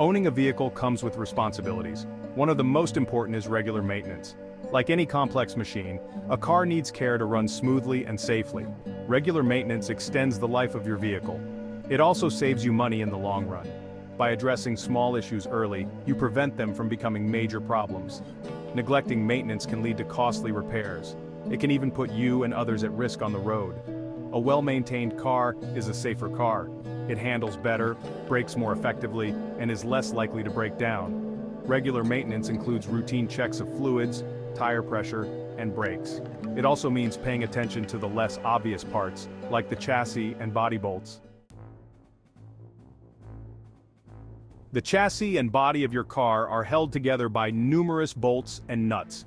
Owning a vehicle comes with responsibilities. One of the most important is regular maintenance. Like any complex machine, a car needs care to run smoothly and safely. Regular maintenance extends the life of your vehicle. It also saves you money in the long run. By addressing small issues early, you prevent them from becoming major problems. Neglecting maintenance can lead to costly repairs. It can even put you and others at risk on the road. A well-maintained car is a safer car. It handles better, brakes more effectively, and is less likely to break down. Regular maintenance includes routine checks of fluids, tire pressure, and brakes. It also means paying attention to the less obvious parts, like the chassis and body bolts. The chassis and body of your car are held together by numerous bolts and nuts.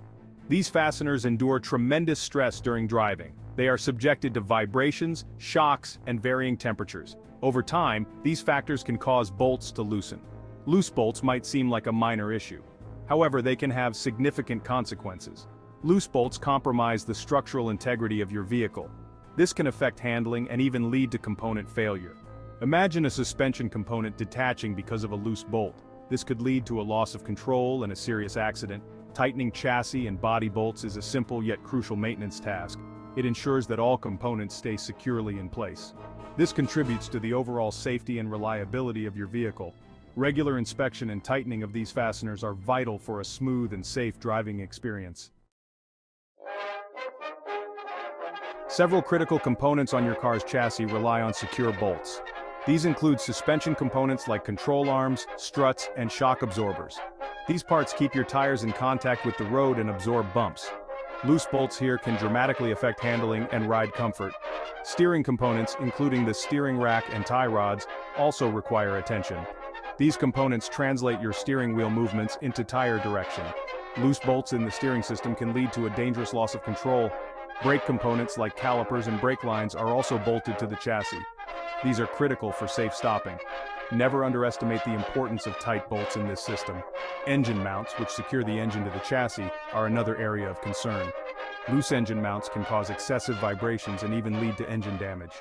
These fasteners endure tremendous stress during driving. They are subjected to vibrations, shocks, and varying temperatures. Over time, these factors can cause bolts to loosen. Loose bolts might seem like a minor issue. However, they can have significant consequences. Loose bolts compromise the structural integrity of your vehicle. This can affect handling and even lead to component failure. Imagine a suspension component detaching because of a loose bolt. This could lead to a loss of control and a serious accident. Tightening chassis and body bolts is a simple yet crucial maintenance task. It ensures that all components stay securely in place. This contributes to the overall safety and reliability of your vehicle. Regular inspection and tightening of these fasteners are vital for a smooth and safe driving experience. Several critical components on your car's chassis rely on secure bolts. These include suspension components like control arms, struts, and shock absorbers. These parts keep your tires in contact with the road and absorb bumps. Loose bolts here can dramatically affect handling and ride comfort. Steering components, including the steering rack and tie rods, also require attention. These components translate your steering wheel movements into tire direction. Loose bolts in the steering system can lead to a dangerous loss of control. Brake components like calipers and brake lines are also bolted to the chassis. These are critical for safe stopping. Never underestimate the importance of tight bolts in this system. Engine mounts, which secure the engine to the chassis, are another area of concern. Loose engine mounts can cause excessive vibrations and even lead to engine damage.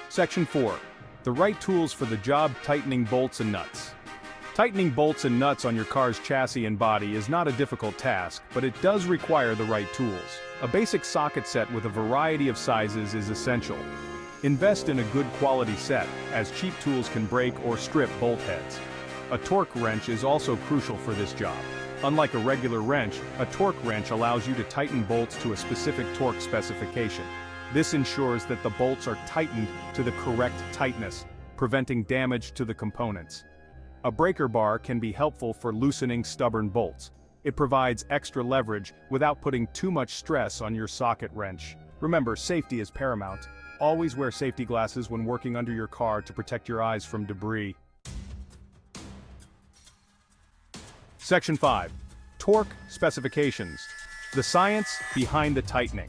Section 4. The right tools for the job: tightening bolts and nuts. Tightening bolts and nuts on your car's chassis and body is not a difficult task, but it does require the right tools. A basic socket set with a variety of sizes is essential. Invest in a good quality set, as cheap tools can break or strip bolt heads. A torque wrench is also crucial for this job. Unlike a regular wrench, a torque wrench allows you to tighten bolts to a specific torque specification. This ensures that the bolts are tightened to the correct tightness, preventing damage to the components. A breaker bar can be helpful for loosening stubborn bolts. It provides extra leverage without putting too much stress on your socket wrench. Remember, safety is paramount. Always wear safety glasses when working under your car to protect your eyes from debris. Section 5. Torque specifications. The science behind the tightening.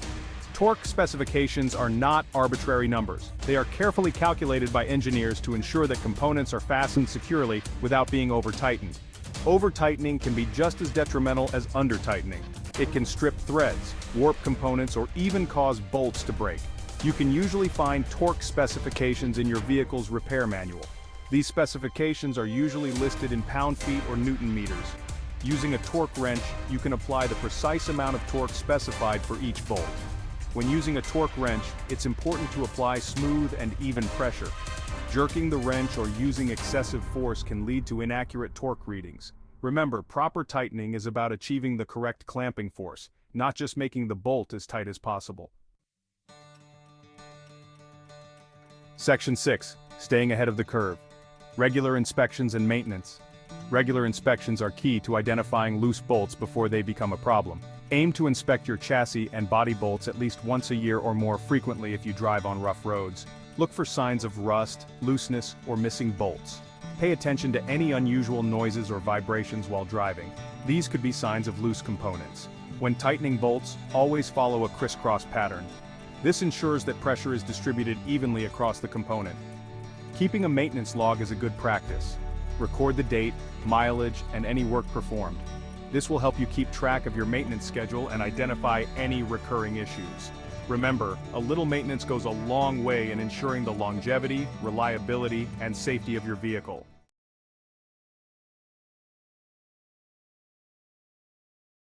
Torque specifications are not arbitrary numbers. They are carefully calculated by engineers to ensure that components are fastened securely without being over-tightened. Over-tightening can be just as detrimental as under-tightening. It can strip threads, warp components, or even cause bolts to break. You can usually find torque specifications in your vehicle's repair manual. These specifications are usually listed in pound-feet or newton-meters. Using a torque wrench, you can apply the precise amount of torque specified for each bolt. When using a torque wrench, it's important to apply smooth and even pressure. Jerking the wrench or using excessive force can lead to inaccurate torque readings. Remember, proper tightening is about achieving the correct clamping force, not just making the bolt as tight as possible. Section 6. Staying ahead of the curve. Regular inspections and maintenance. Regular inspections are key to identifying loose bolts before they become a problem. Aim to inspect your chassis and body bolts at least once a year or more frequently if you drive on rough roads. Look for signs of rust, looseness, or missing bolts. Pay attention to any unusual noises or vibrations while driving. These could be signs of loose components. When tightening bolts, always follow a crisscross pattern. This ensures that pressure is distributed evenly across the component. Keeping a maintenance log is a good practice. Record the date, mileage, and any work performed. This will help you keep track of your maintenance schedule and identify any recurring issues. Remember, a little maintenance goes a long way in ensuring the longevity, reliability, and safety of your vehicle.